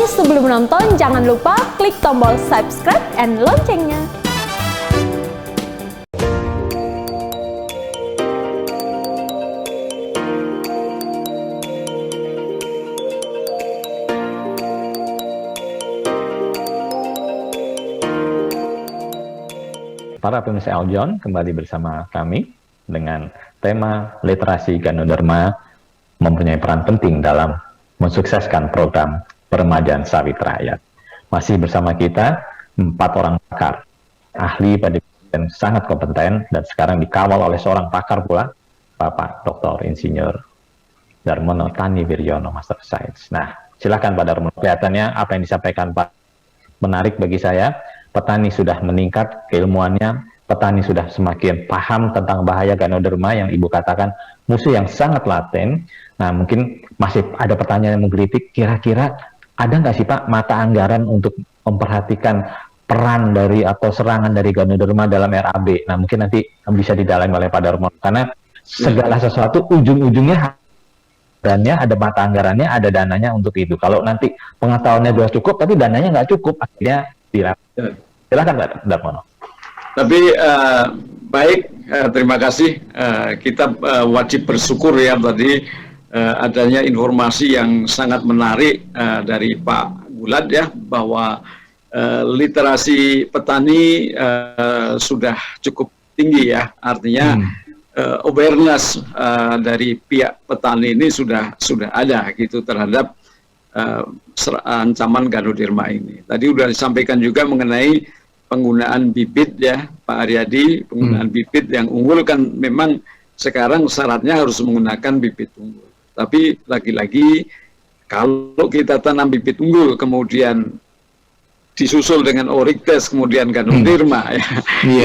Tapi sebelum menonton, jangan lupa klik tombol subscribe and loncengnya. Para pemirsa Aljon, kembali bersama kami dengan tema literasi Ganoderma mempunyai peran penting dalam mensukseskan program peremajaan sawit rakyat. Masih bersama kita 4 orang pakar, ahli pada bidang sangat kompeten dan sekarang dikawal oleh seorang pakar pula, Bapak Dr. Insinyur Darmono Tani Wiryono, Master Science. Nah, silakan Pak Darmono, kelihatannya apa yang disampaikan Pak menarik bagi saya. Petani sudah meningkat keilmuannya, petani sudah semakin paham tentang bahaya Ganoderma yang Ibu katakan musuh yang sangat laten. Nah, mungkin masih ada pertanyaan yang menggelitik, kira-kira ada nggak sih Pak mata anggaran untuk memperhatikan peran dari atau serangan dari Ganoderma dalam RAB? Nah, mungkin nanti bisa didalami oleh Pak Darmono, karena segala sesuatu ujung-ujungnya ada mata anggarannya, ada dananya untuk itu. Kalau nanti pengetahuannya sudah cukup, tapi dananya nggak cukup, akhirnya dilakukan. Silakan Pak Darmono. Tapi baik, terima kasih. Kita wajib bersyukur ya tadi adanya informasi yang sangat menarik dari Pak Gulat ya, bahwa literasi petani sudah cukup tinggi ya. Artinya awareness dari pihak petani ini sudah ada gitu terhadap ancaman Ganoderma ini. Tadi sudah disampaikan juga mengenai penggunaan bibit ya, Pak Aryadi, penggunaan bibit yang unggul kan memang sekarang syaratnya harus menggunakan bibit unggul. Tapi lagi-lagi kalau kita tanam bibit unggul kemudian disusul dengan Oryctes kemudian Ganoderma ya,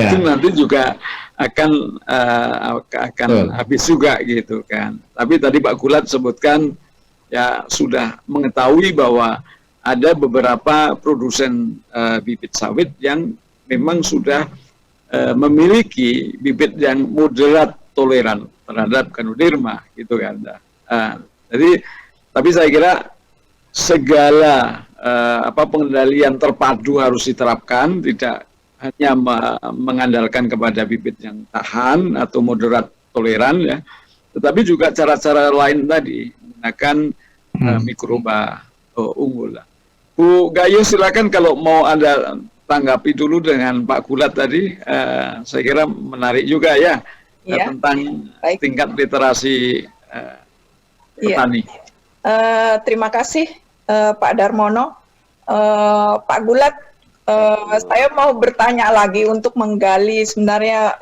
itu nanti juga akan habis juga gitu kan. Tapi tadi Pak Gulat sebutkan ya sudah mengetahui bahwa ada beberapa produsen bibit sawit yang memang sudah memiliki bibit yang moderat toleran terhadap Ganoderma gitu kan. Jadi tapi saya kira segala pengendalian terpadu harus diterapkan, tidak hanya mengandalkan kepada bibit yang tahan atau moderat toleran ya, tetapi juga cara-cara lain tadi menggunakan mikroba unggul. Bu Gayo silakan kalau mau Anda tanggapi dulu dengan Pak Gulat tadi, saya kira menarik juga ya, tentang tingkat literasi petani. Terima kasih Pak Darmono. Pak Gulat, saya mau bertanya lagi untuk menggali sebenarnya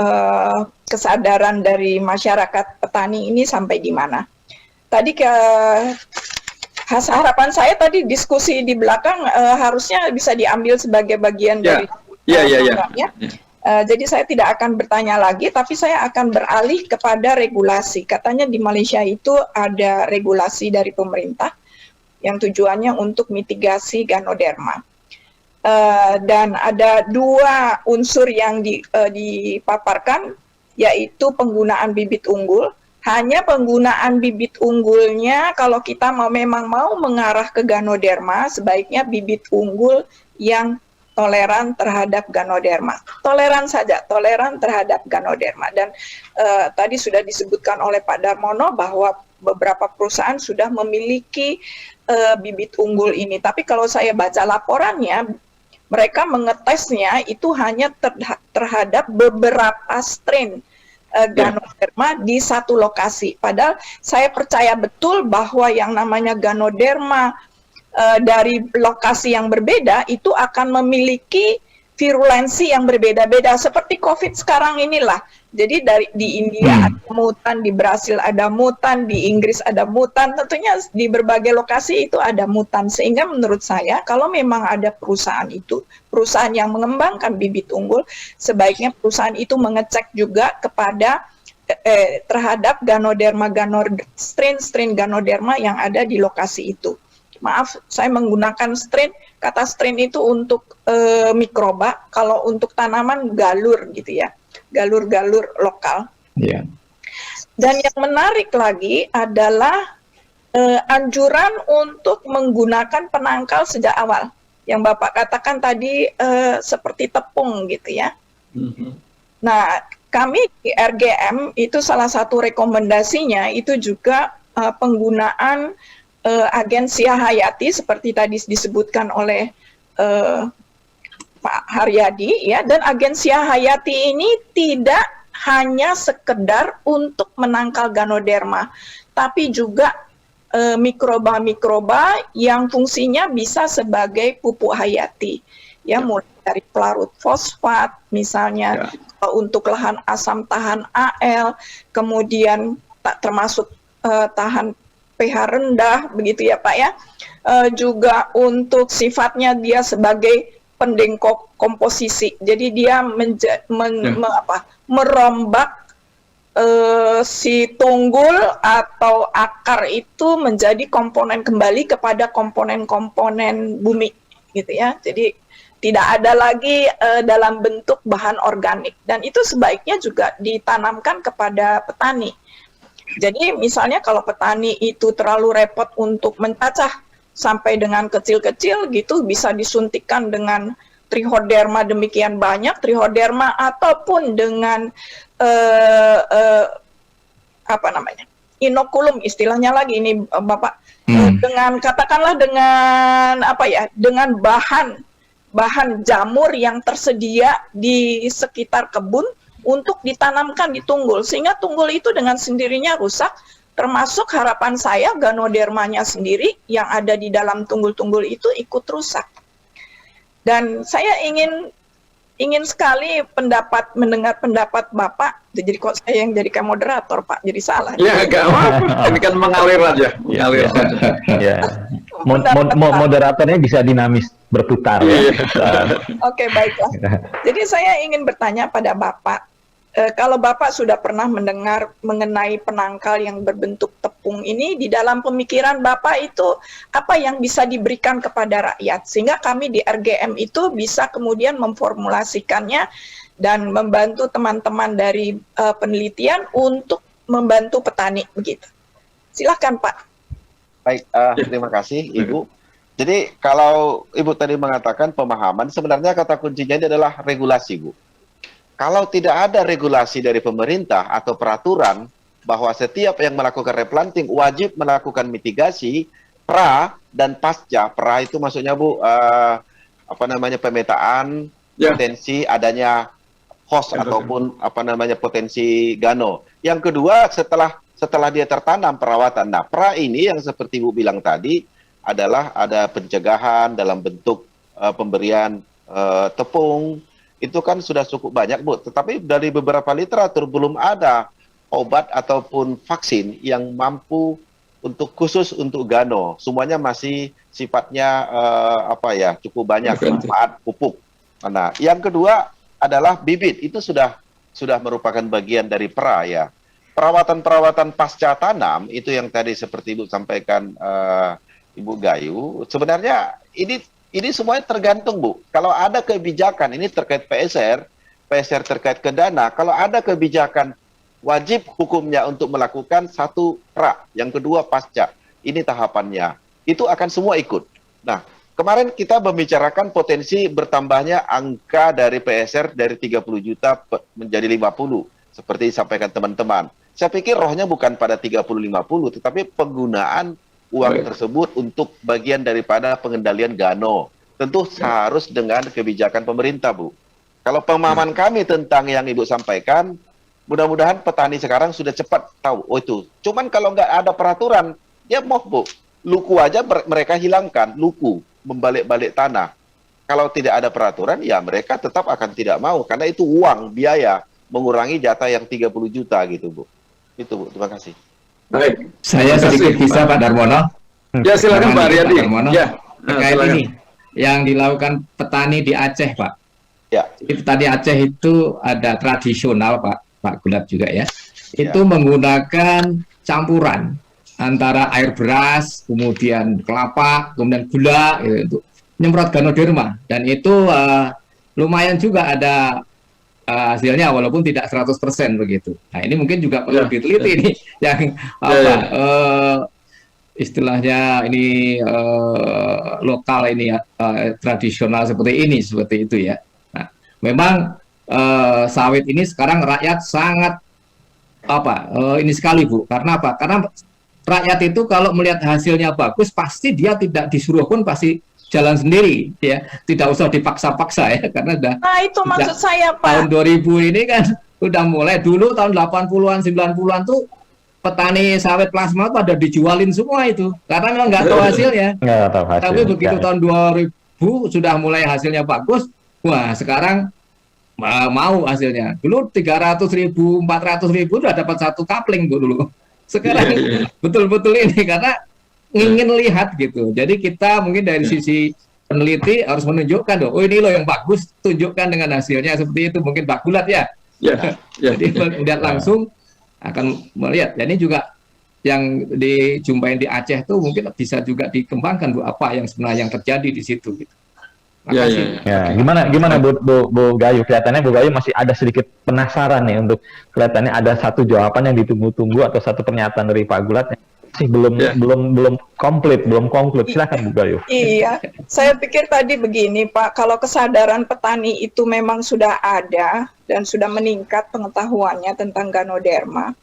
kesadaran dari masyarakat petani ini sampai di mana. Tadi harapan saya tadi diskusi di belakang harusnya bisa diambil sebagai bagian dari programnya. Jadi saya tidak akan bertanya lagi, tapi saya akan beralih kepada regulasi. Katanya di Malaysia itu ada regulasi dari pemerintah yang tujuannya untuk mitigasi Ganoderma. Dan ada 2 unsur yang dipaparkan, yaitu penggunaan bibit unggul. Hanya penggunaan bibit unggulnya kalau kita memang mau mengarah ke Ganoderma, sebaiknya bibit unggul yang toleran terhadap Ganoderma. Toleran saja, toleran terhadap Ganoderma. Dan tadi sudah disebutkan oleh Pak Darmono bahwa beberapa perusahaan sudah memiliki bibit unggul ini. Tapi kalau saya baca laporannya, mereka mengetesnya itu hanya terhadap beberapa strain Ganoderma di satu lokasi. Padahal saya percaya betul bahwa yang namanya Ganoderma dari lokasi yang berbeda itu akan memiliki virulensi yang berbeda-beda. Seperti COVID sekarang inilah. Jadi di India ada mutan, di Brasil ada mutan, di Inggris ada mutan. Tentunya di berbagai lokasi itu ada mutan. Sehingga menurut saya kalau memang ada perusahaan yang mengembangkan bibit unggul, sebaiknya perusahaan itu mengecek juga kepada terhadap strain Ganoderma yang ada di lokasi itu. Maaf, saya menggunakan strain. Kata strain itu untuk mikroba. Kalau untuk tanaman galur gitu ya, galur-galur lokal. Dan yang menarik lagi adalah anjuran untuk menggunakan penangkal sejak awal. Yang Bapak katakan tadi seperti tepung gitu ya. Nah, kami di RGM itu salah satu rekomendasinya itu juga penggunaan agensia hayati seperti tadi disebutkan oleh Pak Haryadi ya, dan agensia hayati ini tidak hanya sekedar untuk menangkal Ganoderma, tapi juga mikroba-mikroba yang fungsinya bisa sebagai pupuk hayati ya, mulai dari pelarut fosfat misalnya untuk lahan asam tahan Al, kemudian termasuk tahan pH rendah begitu ya Pak ya, juga untuk sifatnya dia sebagai pendengkok komposisi, jadi dia merombak si tunggul atau akar itu menjadi komponen kembali kepada komponen-komponen bumi gitu ya, jadi tidak ada lagi dalam bentuk bahan organik, dan itu sebaiknya juga ditanamkan kepada petani. Jadi misalnya kalau petani itu terlalu repot untuk mencacah sampai dengan kecil-kecil gitu, bisa disuntikkan dengan trichoderma demikian banyak, trichoderma ataupun dengan inokulum istilahnya lagi ini Bapak, dengan katakanlah dengan dengan bahan jamur yang tersedia di sekitar kebun untuk ditanamkan di tunggul, sehingga tunggul itu dengan sendirinya rusak, termasuk harapan saya Ganodermanya sendiri yang ada di dalam tunggul-tunggul itu ikut rusak. Dan saya ingin sekali mendengar pendapat Bapak. Jadi kok saya yang jadi moderator Pak, jadi salah. Ya, enggak apa-apa. Ini kan mengalir aja. Mengalir saja. Ya. Moderatornya bisa dinamis berputar. Ya. Oke, baiklah. Jadi saya ingin bertanya pada Bapak, kalau Bapak sudah pernah mendengar mengenai penangkal yang berbentuk tepung ini, di dalam pemikiran Bapak itu apa yang bisa diberikan kepada rakyat, sehingga kami di RGM itu bisa kemudian memformulasikannya dan membantu teman-teman dari penelitian untuk membantu petani begitu. Silakan Pak. Baik, terima kasih Ibu. Jadi kalau Ibu tadi mengatakan pemahaman, sebenarnya kata kuncinya ini adalah regulasi, Bu. Kalau tidak ada regulasi dari pemerintah atau peraturan bahwa setiap yang melakukan replanting wajib melakukan mitigasi pra dan pasca. Pra itu maksudnya Bu, pemetaan potensi adanya host ataupun potensi gano. Yang kedua setelah dia tertanam perawatan. Nah, pra ini yang seperti Bu bilang tadi adalah ada pencegahan dalam bentuk pemberian tepung. Itu kan sudah cukup banyak Bu, tetapi dari beberapa literatur belum ada obat ataupun vaksin yang mampu khusus untuk gano. Semuanya masih sifatnya cukup banyak manfaat pupuk. Nah, yang kedua adalah bibit, itu sudah merupakan bagian dari pra ya. Perawatan pasca tanam itu yang tadi seperti Ibu sampaikan Ibu Gayu, sebenarnya ini semuanya tergantung Bu. Kalau ada kebijakan, ini terkait PSR terkait ke dana, kalau ada kebijakan wajib hukumnya untuk melakukan satu pra, yang kedua pasca. Ini tahapannya. Itu akan semua ikut. Nah, kemarin kita membicarakan potensi bertambahnya angka dari PSR dari 30 juta menjadi 50, seperti disampaikan teman-teman. Saya pikir rohnya bukan pada 30-50, tetapi penggunaan uang tersebut untuk bagian daripada pengendalian gano. Tentu harus dengan kebijakan pemerintah, Bu. Kalau pemahaman kami tentang yang Ibu sampaikan, mudah-mudahan petani sekarang sudah cepat tahu, oh itu. Cuman kalau nggak ada peraturan, ya mau Bu, luku aja mereka hilangkan, luku, membalik-balik tanah. Kalau tidak ada peraturan, ya mereka tetap akan tidak mau, karena itu uang, biaya, mengurangi jatah yang 30 juta gitu, Bu. Itu, Bu. Terima kasih. Baik. Saya sedikit bisa Pak Darmono. Ya silakan Pak Haryadi. Ya. Terkait ini yang dilakukan petani di Aceh, Pak. Ya. Jadi petani Aceh itu ada tradisional, Pak Gulat juga ya. Itu menggunakan campuran antara air beras, kemudian kelapa, kemudian gula gitu, untuk nyemprot Ganoderma, dan itu lumayan juga ada hasilnya walaupun tidak 100% begitu. Nah, ini mungkin juga perlu diteliti nih yang istilahnya ini lokal ini ya, tradisional seperti itu ya. Nah, memang sawit ini sekarang rakyat sangat ini sekali Bu. Karena apa? Karena rakyat itu kalau melihat hasilnya bagus, pasti dia tidak disuruh pun pasti jalan sendiri ya, tidak usah dipaksa-paksa ya, karena itu maksud saya Pak. Tahun 2000 ini kan udah mulai, dulu tahun 80-an 90-an tuh petani sawit plasma pada dijualin semua itu karena memang nggak tahu hasilnya. Nggak tahu hasil. Tapi begitu tahun 2000 sudah mulai hasilnya bagus, wah sekarang mau hasilnya. Dulu 300.000, 400.000 udah dapat 1 kapling dulu. Sekarang betul-betul ini karena ingin lihat gitu. Jadi kita mungkin dari sisi peneliti harus menunjukkan oh ini loh yang bagus, tunjukkan dengan hasilnya seperti itu. Mungkin Pak Gulat ya. Jadi melihat langsung akan melihat. Dan ini juga yang dijumpain di Aceh tuh mungkin bisa juga dikembangkan Bu, apa yang sebenarnya yang terjadi di situ gitu. Ya, gimana Bu Gayu? Kelihatannya Bu Gayu masih ada sedikit penasaran nih, untuk kelihatannya ada satu jawaban yang ditunggu-tunggu atau satu pernyataan dari Pak Gulat yang masih belum komplit, belum konklut. Silakan Bu Gayu. Iya, saya pikir tadi begini Pak, kalau kesadaran petani itu memang sudah ada dan sudah meningkat pengetahuannya tentang Ganoderma,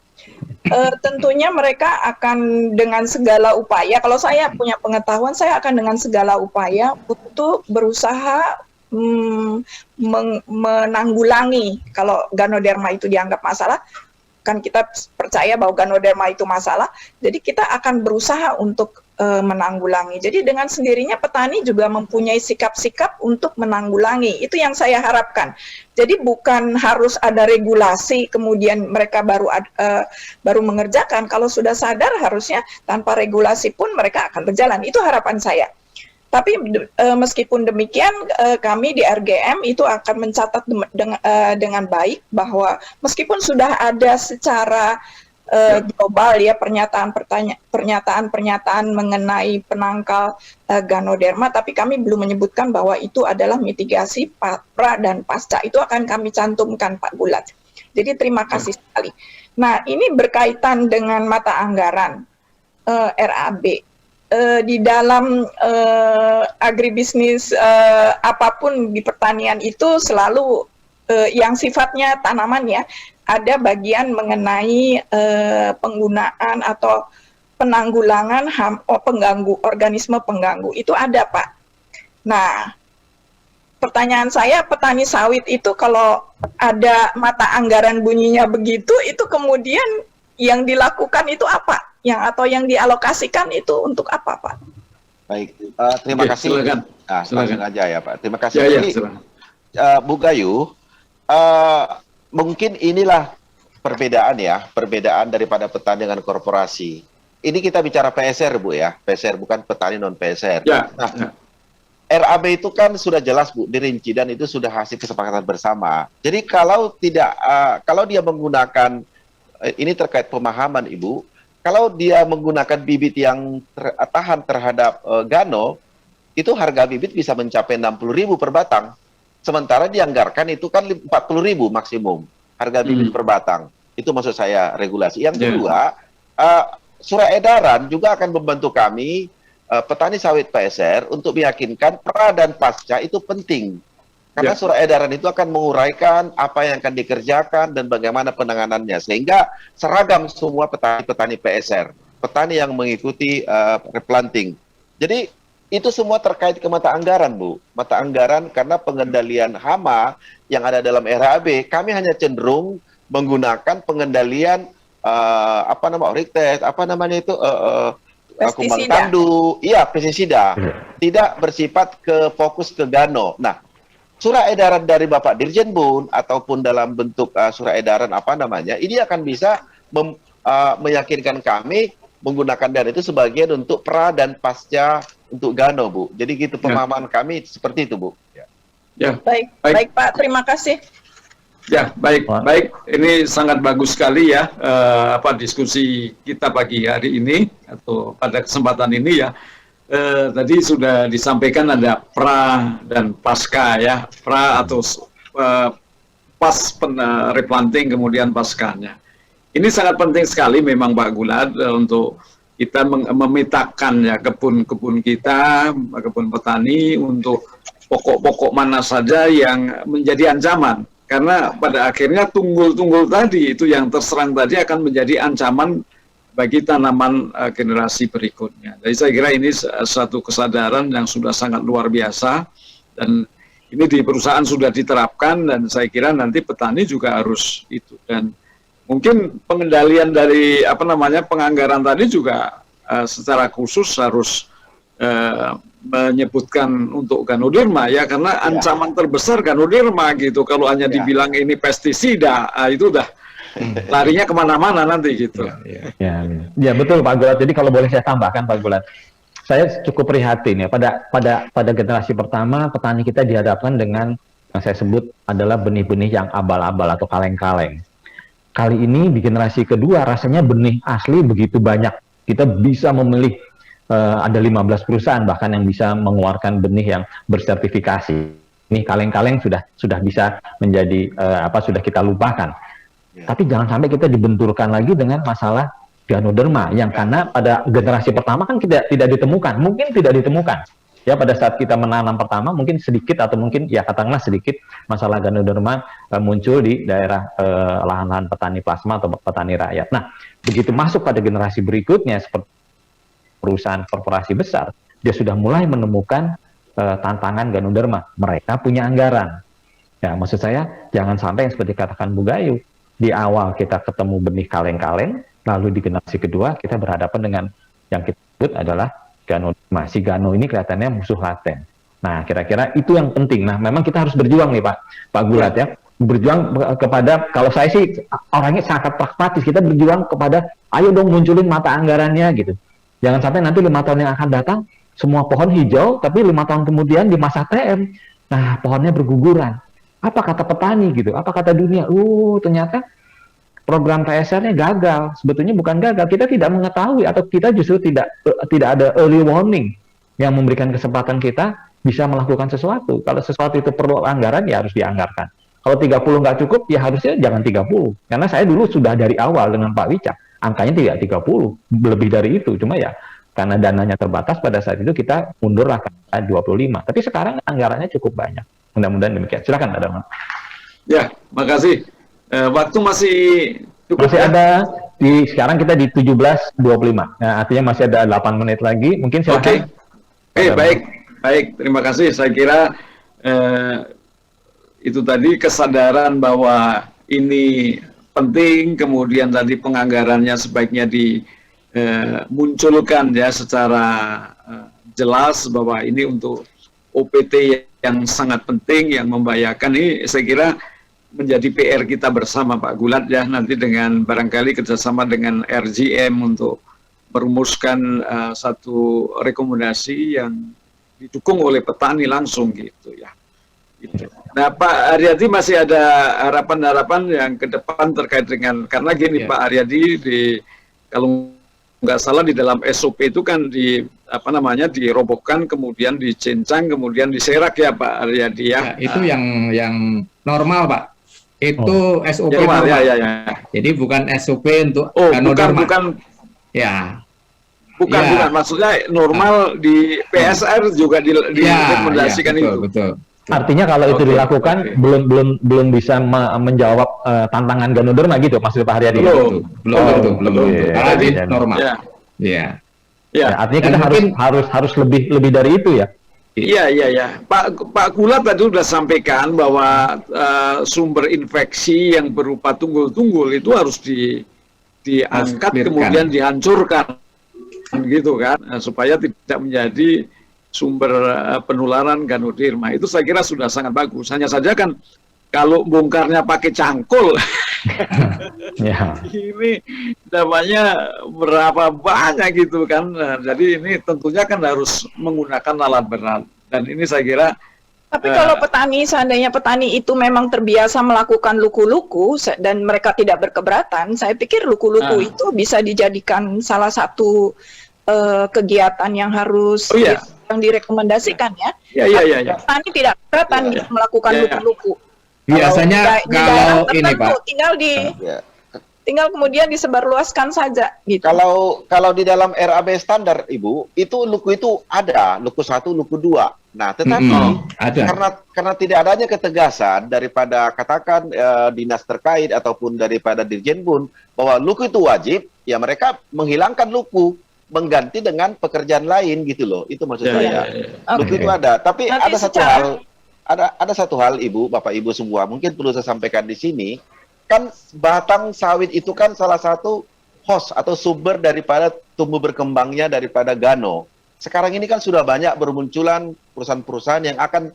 tentunya mereka akan dengan segala upaya, kalau saya punya pengetahuan, saya akan dengan segala upaya untuk berusaha menanggulangi kalau Ganoderma itu dianggap masalah. Kan kita percaya bahwa Ganoderma itu masalah, jadi kita akan berusaha untuk menanggulangi. Jadi dengan sendirinya petani juga mempunyai sikap-sikap untuk menanggulangi. Itu yang saya harapkan. Jadi bukan harus ada regulasi kemudian mereka baru mengerjakan. Kalau sudah sadar harusnya tanpa regulasi pun mereka akan berjalan. Itu harapan saya. Tapi meskipun demikian, kami di RGM itu akan mencatat dengan baik bahwa meskipun sudah ada secara global ya pernyataan mengenai penangkal Ganoderma, tapi kami belum menyebutkan bahwa itu adalah mitigasi pra dan pasca. Itu akan kami cantumkan Pak Gulat. Jadi terima kasih sekali. Nah, ini berkaitan dengan mata anggaran RAB. Di dalam agribisnis apapun di pertanian itu selalu yang sifatnya tanaman ya, ada bagian mengenai penggunaan atau penanggulangan pengganggu, organisme pengganggu. Itu ada Pak. Nah, pertanyaan saya, petani sawit itu kalau ada mata anggaran bunyinya begitu, itu kemudian yang dilakukan itu apa? Atau yang dialokasikan itu untuk apa, Pak? Baik, terima kasih. Silakan. Nah, langsung aja ya, Pak. Terima kasih. Jadi, Bu Gayu, mungkin inilah perbedaan daripada petani dengan korporasi. Ini kita bicara PSR, Bu ya. PSR bukan petani non PSR. RAB itu kan sudah jelas Bu, dirinci dan itu sudah hasil kesepakatan bersama. Jadi kalau dia menggunakan ini terkait pemahaman Ibu, kalau dia menggunakan bibit yang tahan terhadap Gano, itu harga bibit bisa mencapai 60.000 per batang. Sementara dianggarkan itu kan 40.000 maksimum harga bibit per batang. Itu maksud saya regulasi. Yang kedua, surat edaran juga akan membantu kami petani sawit PSR untuk meyakinkan pra dan pasca itu penting. Karena surat edaran itu akan menguraikan apa yang akan dikerjakan dan bagaimana penanganannya. Sehingga seragam semua petani-petani PSR. Petani yang mengikuti replanting. Jadi itu semua terkait ke mata anggaran, Bu. Mata anggaran karena pengendalian hama yang ada dalam RAB, kami hanya cenderung menggunakan pengendalian pestisida. Kumbang tandu, pestisida. Tidak bersifat ke fokus ke Gano. Nah, surat edaran dari Bapak Dirjen Bun ataupun dalam bentuk surat edaran ini akan bisa meyakinkan kami menggunakan dana itu sebagian untuk pra dan pasca untuk Gano, Bu. Jadi gitu pemahaman kami seperti itu, Bu. Baik Pak, terima kasih. Ya, baik. Ini sangat bagus sekali ya diskusi kita pagi hari ini atau pada kesempatan ini ya. Tadi sudah disampaikan ada pra dan pasca ya, pra atau pas replanting kemudian paskanya. Ini sangat penting sekali memang Pak Gulat untuk kita memetakan ya kebun-kebun kita, kebun petani untuk pokok-pokok mana saja yang menjadi ancaman. Karena pada akhirnya tunggul-tunggul tadi itu yang terserang tadi akan menjadi ancaman bagi tanaman generasi berikutnya. Jadi saya kira ini satu kesadaran yang sudah sangat luar biasa, dan ini di perusahaan sudah diterapkan, dan saya kira nanti petani juga harus itu. Dan mungkin pengendalian dari penganggaran tadi juga secara khusus harus menyebutkan untuk Ganoderma ya, karena ancaman terbesar Ganoderma gitu. Kalau hanya dibilang ini pestisida, itu udah larinya kemana-mana nanti gitu. Ya betul Pak Gulat. Jadi kalau boleh saya tambahkan Pak Gulat, saya cukup prihatin ya pada generasi pertama petani kita dihadapkan dengan yang saya sebut adalah benih-benih yang abal-abal atau kaleng-kaleng. Kali ini di generasi kedua rasanya benih asli begitu banyak. Kita bisa memilih ada 15 perusahaan bahkan yang bisa mengeluarkan benih yang bersertifikasi. Ini kaleng-kaleng sudah bisa menjadi sudah kita lupakan. Tapi jangan sampai kita dibenturkan lagi dengan masalah Ganoderma yang karena pada generasi pertama kan tidak ditemukan, mungkin tidak ditemukan. Ya pada saat kita menanam pertama mungkin sedikit atau mungkin ya katakanlah sedikit masalah Ganoderma muncul di daerah lahan-lahan petani plasma atau petani rakyat. Nah, begitu masuk pada generasi berikutnya seperti perusahaan korporasi besar, dia sudah mulai menemukan tantangan Ganoderma. Mereka punya anggaran. Ya, maksud saya jangan sampai yang seperti katakan Bu Gayu, di awal kita ketemu benih kaleng-kaleng, lalu di generasi kedua kita berhadapan dengan yang kita sebut adalah Ganoderma. Si Gano ini kelihatannya musuh laten. Nah, kira-kira itu yang penting. Nah, memang kita harus berjuang nih Pak Gulat ya. Berjuang kepada, kalau saya sih orangnya sangat pragmatis, kita berjuang kepada ayo dong munculin mata anggarannya gitu. Jangan sampai nanti 5 tahun yang akan datang semua pohon hijau, tapi 5 tahun kemudian di masa TM, nah pohonnya berguguran. Apa kata petani gitu? Apa kata dunia? Ternyata program PSR-nya gagal. Sebetulnya bukan gagal, kita tidak mengetahui atau kita justru tidak ada early warning yang memberikan kesempatan kita bisa melakukan sesuatu. Kalau sesuatu itu perlu anggaran, ya harus dianggarkan. Kalau 30 nggak cukup, ya harusnya jangan 30. Karena saya dulu sudah dari awal dengan Pak Wicak, angkanya tidak 30, lebih dari itu. Cuma ya karena dananya terbatas pada saat itu kita mundurlah ke 25. Tapi sekarang anggarannya cukup banyak. Mudah-mudahan demikian. Silakan Ada. Ya, makasih. Waktu masih cukup. Masih ada sekarang kita di 17.25. Nah, artinya masih ada 8 menit lagi. Mungkin silakan. Oke, baik. Terima kasih. Saya kira itu tadi kesadaran bahwa ini penting, kemudian tadi penganggarannya sebaiknya dimunculkan ya secara jelas bahwa ini untuk OPT yang sangat penting, yang membahayakan. Ini saya kira menjadi PR kita bersama Pak Gulat ya, nanti dengan barangkali kerjasama dengan RGM untuk merumuskan satu rekomendasi yang didukung oleh petani langsung gitu ya. Gitu. Nah Pak Aryadi masih ada harapan-harapan yang ke depan terkait dengan, karena gini Pak Aryadi, kalau nggak salah di dalam SOP itu kan dirobohkan, kemudian dicincang, kemudian diserak ya Pak Aryadi ya. Itu yang normal Pak. Itu SOP normal. Ya. Jadi bukan SOP untuk Ganoderma. Bukan, maksudnya normal di PSR juga direkomendasikan itu. Betul. Artinya kalau itu dilakukan belum bisa menjawab tantangan Ganoderma gitu maksud Pak Haryadi. Belum. Karena normal. Ya. Artinya kita harus lebih dari itu ya. Iya. Pak Gulat tadi sudah sampaikan bahwa sumber infeksi yang berupa tunggul-tunggul itu harus diangkat kemudian dihancurkan gitu kan, supaya tidak menjadi sumber penularan Ganoderma. Itu saya kira sudah sangat bagus. Hanya saja kan kalau bongkarnya pakai cangkul, ini namanya berapa banyak gitu kan. Nah, jadi ini tentunya kan harus menggunakan alat berat. Dan ini saya kira. Tapi kalau seandainya petani itu memang terbiasa melakukan luku-luku dan mereka tidak berkeberatan, saya pikir luku-luku itu bisa dijadikan salah satu kegiatan yang harus yang direkomendasikan ya. Iya. Petani tidak keberatan melakukan luku-luku. Biasanya kalau ini Pak, tinggal tinggal kemudian disebarluaskan saja gitu. Kalau di dalam RAB standar Ibu, itu luku itu ada, luku 1, luku 2. Nah, tetapi ada. karena tidak adanya ketegasan daripada katakan dinas terkait ataupun daripada Dirjenbun bahwa luku itu wajib, ya mereka menghilangkan luku, mengganti dengan pekerjaan lain gitu loh. Itu maksud saya. Luku itu ada, tapi Nanti ada satu hal Ibu, Bapak Ibu semua, mungkin perlu saya sampaikan di sini. Kan batang sawit itu kan salah satu host atau sumber daripada tumbuh berkembangnya daripada gano. Sekarang ini kan sudah banyak bermunculan perusahaan-perusahaan yang akan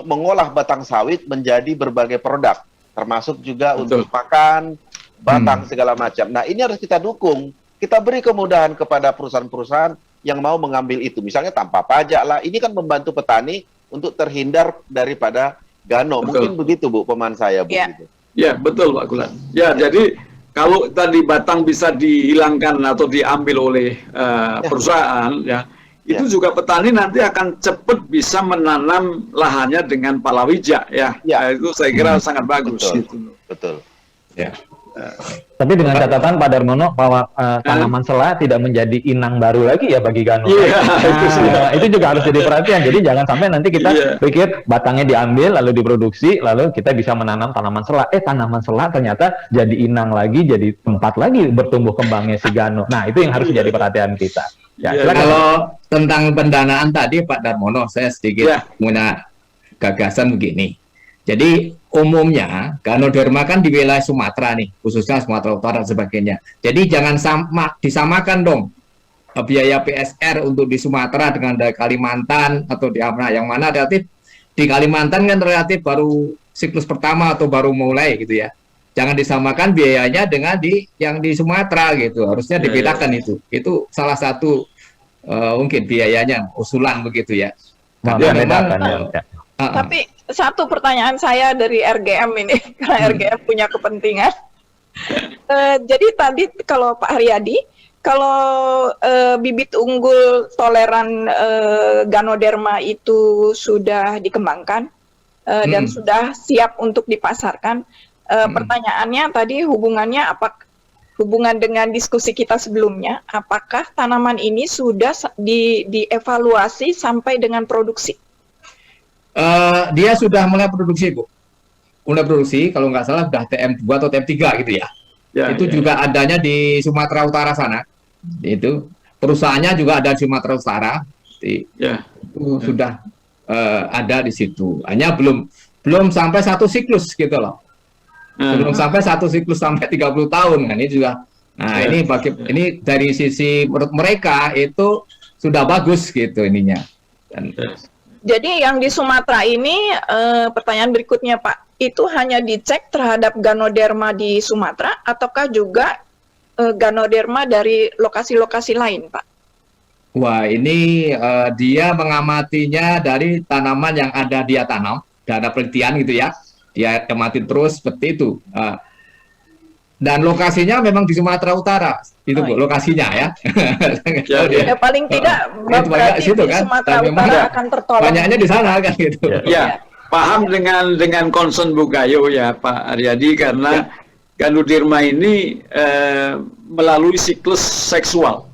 mengolah batang sawit menjadi berbagai produk, termasuk juga untuk pakan, batang segala macam. Nah, ini harus kita dukung. Kita beri kemudahan kepada perusahaan-perusahaan yang mau mengambil itu. Misalnya tanpa pajak lah. Ini kan membantu petani untuk terhindar daripada gano. Mungkin begitu Bu, pemahaman saya Bu. Gitu. Ya, betul Pak Gulat. Ya, jadi kalau tadi batang bisa dihilangkan atau diambil oleh perusahaan, ya, itu juga petani nanti akan cepat bisa menanam lahannya dengan palawija, ya. Itu saya kira sangat bagus. Betul. Ya. Tapi dengan catatan Pak Darmono bahwa tanaman sela tidak menjadi inang baru lagi ya bagi gano. Itu juga harus jadi perhatian. Jadi jangan sampai nanti kita pikir batangnya diambil lalu diproduksi lalu kita bisa menanam tanaman sela. Tanaman sela ternyata jadi inang lagi, jadi tempat lagi bertumbuh kembangnya si gano. Nah, itu yang harus menjadi perhatian kita. Ya, kalau tentang pendanaan tadi Pak Darmono, saya sedikit punya gagasan begini. Jadi umumnya Ganoderma kan di wilayah Sumatera nih, khususnya Sumatera Utara dan sebagainya. Jadi jangan disamakan dong biaya PSR untuk di Sumatera dengan di Kalimantan atau di mana, yang mana relatif di Kalimantan kan relatif baru siklus pertama atau baru mulai gitu ya. Jangan disamakan biayanya dengan yang di Sumatera gitu. Harusnya dibedakan itu. Itu salah satu mungkin biayanya usulan begitu ya. Tapi satu pertanyaan saya dari RGM ini, karena RGM punya kepentingan. Jadi tadi kalau Pak Haryadi, kalau bibit unggul toleran Ganoderma itu sudah dikembangkan dan sudah siap untuk dipasarkan, pertanyaannya tadi hubungan dengan diskusi kita sebelumnya, apakah tanaman ini sudah dievaluasi sampai dengan produksi? Dia sudah mulai produksi, Bu. Mulai produksi, kalau nggak salah sudah TM2 atau TM3 gitu ya. Itu juga adanya di Sumatera Utara sana. Itu perusahaannya juga ada di Sumatera Utara. Itu sudah ada di situ. Hanya belum sampai satu siklus gitu loh. Belum sampai satu siklus sampai 30 tahun kan ini juga. Nah, ini dari sisi menurut mereka itu sudah bagus gitu ininya. Jadi yang di Sumatera ini, pertanyaan berikutnya Pak, itu hanya dicek terhadap Ganoderma di Sumatera, ataukah juga Ganoderma dari lokasi-lokasi lain Pak? Wah, ini dia mengamatinya dari tanaman yang ada dia tanam, dan ada penelitian gitu ya, dia amati terus seperti itu. Dan lokasinya memang di Sumatera Utara, itu Bu, lokasinya ya. Ya paling tidak berarti situ, di kan? Sumatera Utara akan tertolong. Banyaknya di sana kan gitu. Ya, paham dengan concern Bu Gayo ya Pak Haryadi, karena Ganoderma ini melalui siklus seksual.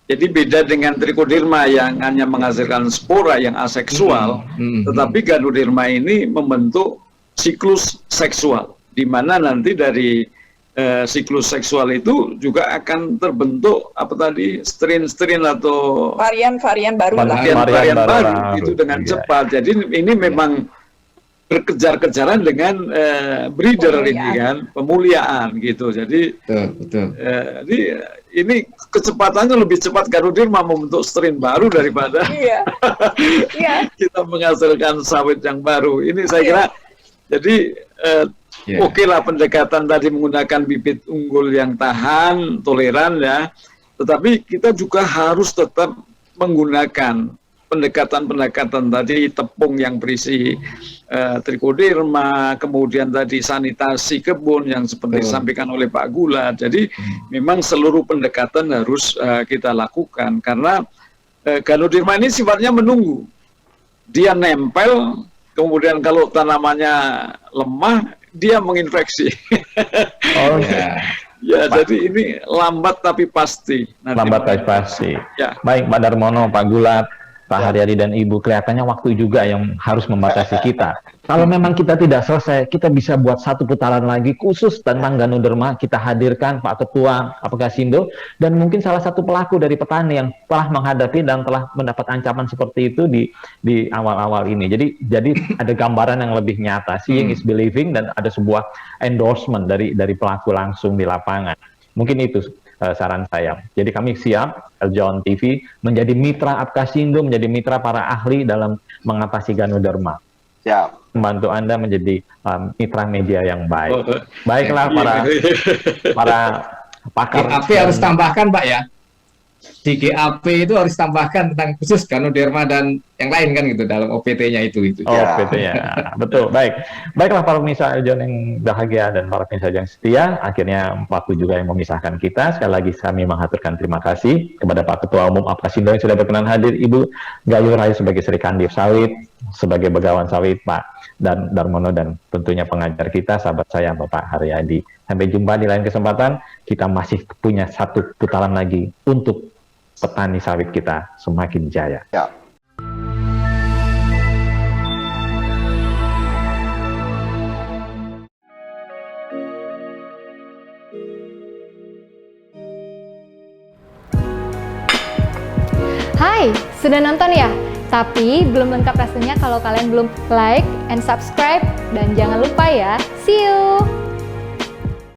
Jadi beda dengan Trichoderma yang hanya menghasilkan spora yang aseksual, tetapi Ganoderma ini membentuk siklus seksual, di mana nanti dari siklus seksual itu juga akan terbentuk strain atau varian baru varian baru itu dengan cepat. Jadi ini memang berkejar-kejaran dengan breeder ini kan, pemuliaan gitu. Jadi ini kecepatannya lebih cepat Ganoderma membentuk strain baru daripada kita menghasilkan sawit yang baru. Ini saya kira jadi oke lah pendekatan tadi menggunakan bibit unggul yang tahan, toleran ya. Tetapi kita juga harus tetap menggunakan pendekatan-pendekatan tadi, tepung yang berisi Trichoderma, kemudian tadi sanitasi kebun yang seperti disampaikan oleh Pak Gulat. Jadi memang seluruh pendekatan harus kita lakukan, karena Ganoderma ini sifatnya menunggu. Dia nempel, kemudian kalau tanamannya lemah, dia menginfeksi. Ya, Pak. jadi ini lambat tapi pasti. Nanti Lambat tapi pasti. Ya. Baik, Pak Darmono, Pak Gulat, Pak Ya. Haryadi dan Ibu, kelihatannya waktu juga yang harus membatasi kita. Kalau memang kita tidak selesai, kita bisa buat satu putaran lagi khusus tentang Ganoderma. Kita hadirkan Pak Ketua Apkasindo dan mungkin salah satu pelaku dari petani yang telah menghadapi dan telah mendapat ancaman seperti itu di awal-awal ini. Jadi ada gambaran yang lebih nyata, seeing is believing, dan ada sebuah endorsement dari pelaku langsung di lapangan. Mungkin itu saran saya. Jadi kami siap, Eljon TV, menjadi mitra Apkasindo, menjadi mitra para ahli dalam mengatasi Ganoderma. Siap. Membantu Anda menjadi mitra media yang baik. Oh. Baiklah para pakar. GAP harus tambahkan Pak ya. Di GAP itu harus tambahkan tentang khusus Ganoderma dan yang lain kan gitu dalam OPT-nya itu. Oh, OPT-nya. Betul, baik. Baiklah para pemirsa Eljon yang bahagia dan para pemirsa yang setia, akhirnya waktu juga yang memisahkan kita. Sekali lagi kami mengaturkan terima kasih kepada Pak Ketua Umum Apkasindo yang sudah berkenan hadir, Ibu Gayu Rayu sebagai Sri Kandif Sawit, sebagai Begawan Sawit, Pak dan Darmono, dan tentunya pengajar kita, sahabat saya Bapak Haryadi. Sampai jumpa di lain kesempatan. Kita masih punya satu putaran lagi untuk petani sawit kita semakin jaya. Ya. Hai, sudah nonton ya? Tapi belum lengkap rasanya kalau kalian belum like and subscribe. Dan jangan lupa ya, see you!